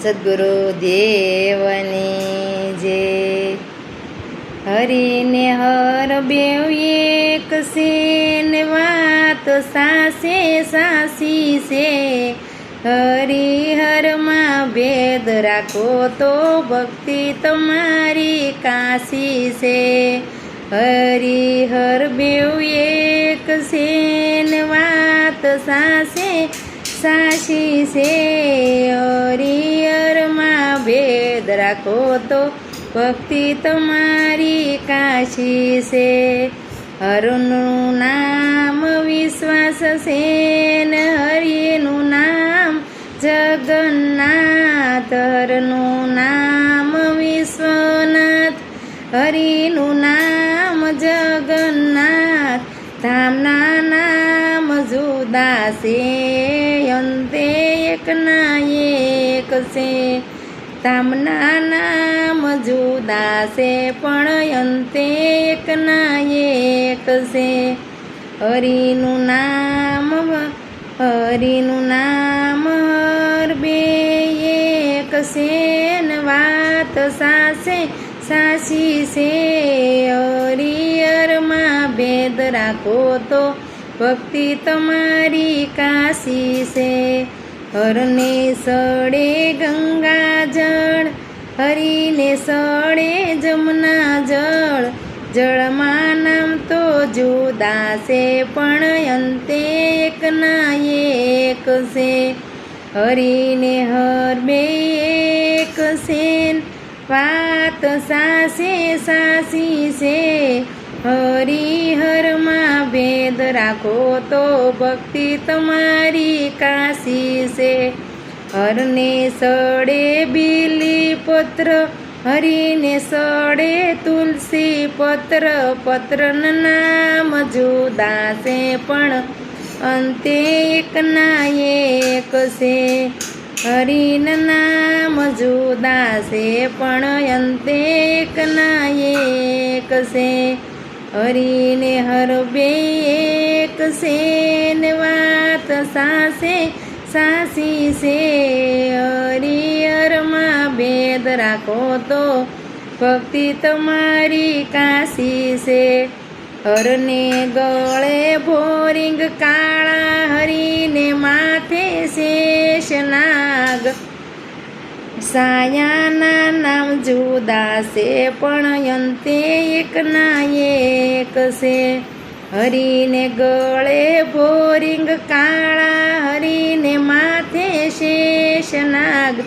સદગુરુ દેવની જય. હરિને હર બેવ એક છે ને વાત સાસે સાસી છે. હરિહરમાં ભેદ રાખો તો ભક્તિ તમારી કાશી છે. હરિહર બેવ એક છે ને વાત સાસે સાસી છે. હરિહરમાં ભેદ રાખો તો ભક્તિ તમારી કાશી છે. હરનું નામ વિશ્વાસ છે ને હરિનું નામ જગન્નાથ. હરનું નામ વિશ્વનાથ, હરિનું નામ જગન્નાથ. ધામના નામ જુદા છે, અંતે એકના એક છે. ધામના નામ જુદા છે પણ અંતે એકના એક છે. હરિનું નામ હર બે એક છે ને વાત સાસે સાસી છે. હરિહરમાં ભેદ રાખો તો ભક્તિ તમારી કાશી છે. હરને સડે ગંગા જળ, હરિને સડે જમુના જળ. જળમાં નામ તો જુદા છે પણ અંતે એકના એક છે. હરિને હર બે એક છે, વાત સાસે સાસી છે. હરિહરમાં ભેદ રાખો તો ભક્તિ તમારી કાશી છે. હરને સડે બીલીપત્ર, હરિને સડે તુલસી પત્ર. પત્રના નામ જુદા છે પણ અંતે એકના એક છે. હરિના નામ જુદા છે પણ અંતે એકના એક છે. હરિને હર બે એક છે ને વાત સાસે સાસી છે. હરિહરમાં ભેદ રાખો તો ભક્તિ તમારી કાશી છે. હરને ગળે ભોરિંગ કાળા, હરિને માથે શેષનાગ. સાયાના નામ જુદા છે પણ અંતે એકના એક છે. હરિને ગળે ભોરિંગ કાળા, હરિને માથે શેષનાગ.